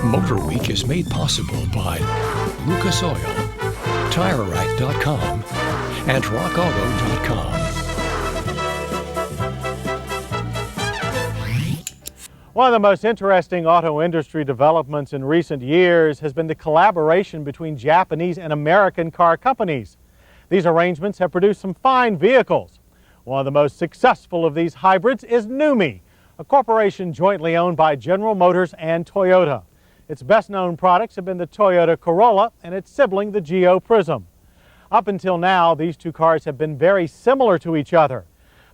MotorWeek is made possible by Lucas Oil, TireRack.com, and RockAuto.com. One of the most interesting auto industry developments in recent years has been the collaboration between Japanese and American car companies. These arrangements have produced some fine vehicles. One of the most successful of these hybrids is Numi, a corporation jointly owned by General Motors and Toyota. Its best-known products have been the Toyota Corolla and its sibling, the Geo Prizm. Up until now, these two cars have been very similar to each other.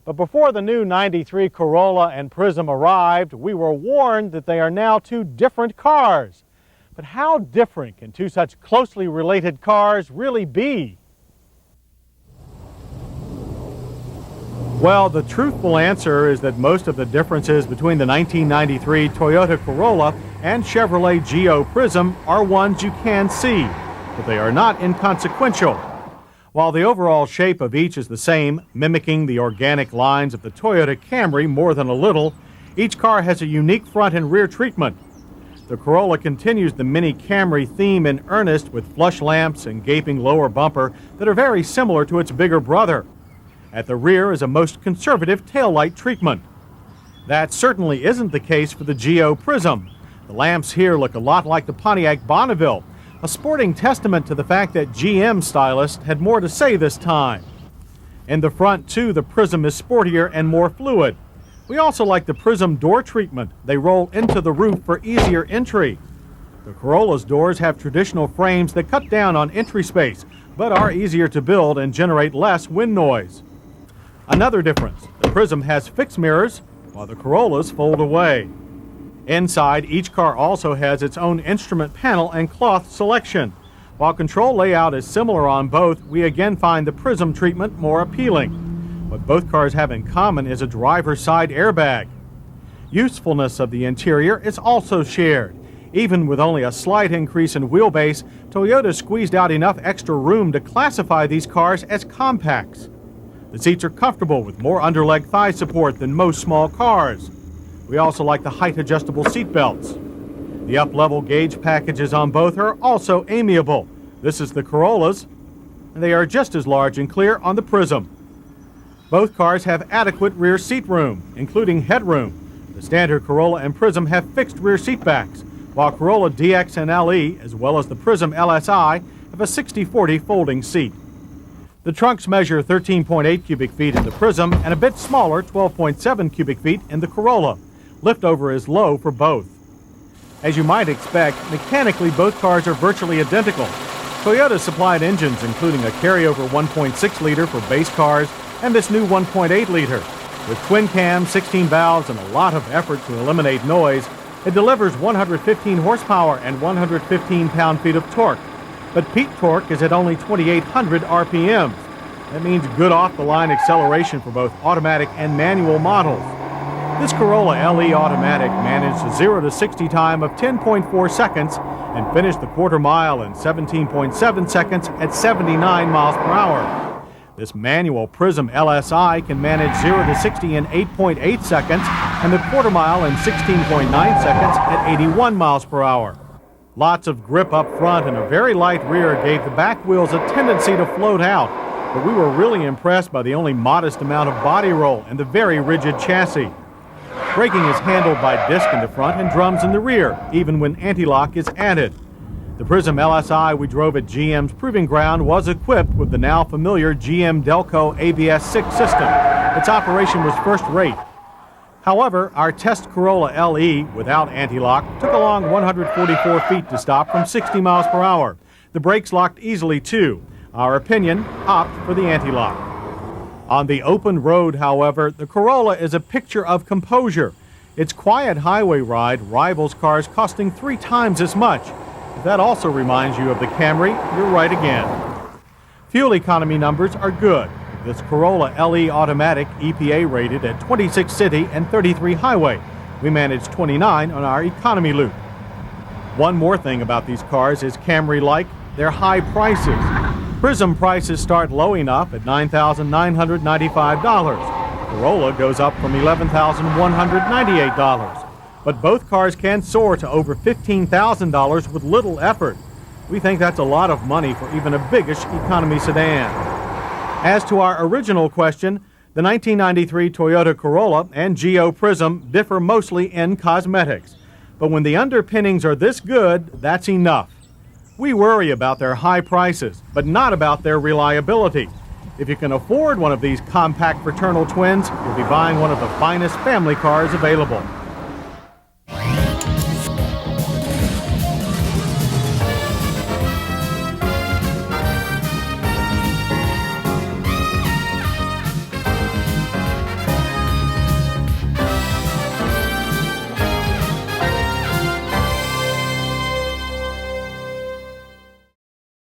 But before the new '93 Corolla and Prizm arrived, we were warned that they are now two different cars. But how different can two such closely related cars really be? Well, the truthful answer is that most of the differences between the 1993 Toyota Corolla and Chevrolet Geo Prizm are ones you can see, but they are not inconsequential. While the overall shape of each is the same, mimicking the organic lines of the Toyota Camry more than a little, each car has a unique front and rear treatment. The Corolla continues the mini Camry theme in earnest with flush lamps and gaping lower bumper that are very similar to its bigger brother. At the rear is a most conservative taillight treatment. That certainly isn't the case for the Geo Prizm. The lamps here look a lot like the Pontiac Bonneville, a sporting testament to the fact that GM stylists had more to say this time. In the front, too, the Prizm is sportier and more fluid. We also like the Prizm door treatment. They roll into the roof for easier entry. The Corolla's doors have traditional frames that cut down on entry space, but are easier to build and generate less wind noise. Another difference, the Prizm has fixed mirrors, while the Corollas fold away. Inside, each car also has its own instrument panel and cloth selection. While control layout is similar on both, we again find the Prizm treatment more appealing. What both cars have in common is a driver's side airbag. Usefulness of the interior is also shared. Even with only a slight increase in wheelbase, Toyota squeezed out enough extra room to classify these cars as compacts. The seats are comfortable with more underleg thigh support than most small cars. We also like the height-adjustable seat belts. The up-level gauge packages on both are also amiable. This is the Corolla's, and they are just as large and clear on the Prizm. Both cars have adequate rear seat room, including headroom. The standard Corolla and Prizm have fixed rear seat backs, while Corolla DX and LE, as well as the Prizm LSI, have a 60/40 folding seat. The trunks measure 13.8 cubic feet in the Prizm and a bit smaller, 12.7 cubic feet in the Corolla. Liftover is low for both. As you might expect, mechanically both cars are virtually identical. Toyota supplied engines including a carryover 1.6 liter for base cars and this new 1.8 liter. With twin cam, 16 valves, and a lot of effort to eliminate noise, it delivers 115 horsepower and 115 pound-feet of torque. But peak torque is at only 2,800 RPMs. That means good off-the-line acceleration for both automatic and manual models. This Corolla LE Automatic managed a 0 to 60 time of 10.4 seconds and finished the quarter mile in 17.7 seconds at 79 miles per hour. This manual Prizm LSI can manage 0 to 60 in 8.8 seconds and the quarter mile in 16.9 seconds at 81 miles per hour. Lots of grip up front and a very light rear gave the back wheels a tendency to float out, but we were really impressed by the only modest amount of body roll and the very rigid chassis. Braking is handled by disc in the front and drums in the rear, even when anti-lock is added. The Prizm LSI we drove at GM's Proving Ground was equipped with the now familiar GM Delco ABS6 system. Its operation was first-rate. However, our test Corolla LE without anti-lock took along 144 feet to stop from 60 miles per hour. The brakes locked easily too. Our opinion, opt for the anti-lock. On the open road, however, the Corolla is a picture of composure. Its quiet highway ride rivals cars costing 3 times as much. If that also reminds you of the Camry, you're right again. Fuel economy numbers are good. This Corolla LE Automatic EPA rated at 26 city and 33 highway. We managed 29 on our economy loop. One more thing about these cars is Camry-like, they're high prices. Prizm prices start low enough at $9,995. Corolla goes up from $11,198. but both cars can soar to over $15,000 with little effort. We think that's a lot of money for even a biggish economy sedan. As to our original question, the 1993 Toyota Corolla and Geo Prizm differ mostly in cosmetics. But when the underpinnings are this good, that's enough. We worry about their high prices, but not about their reliability. If you can afford one of these compact fraternal twins, you'll be buying one of the finest family cars available.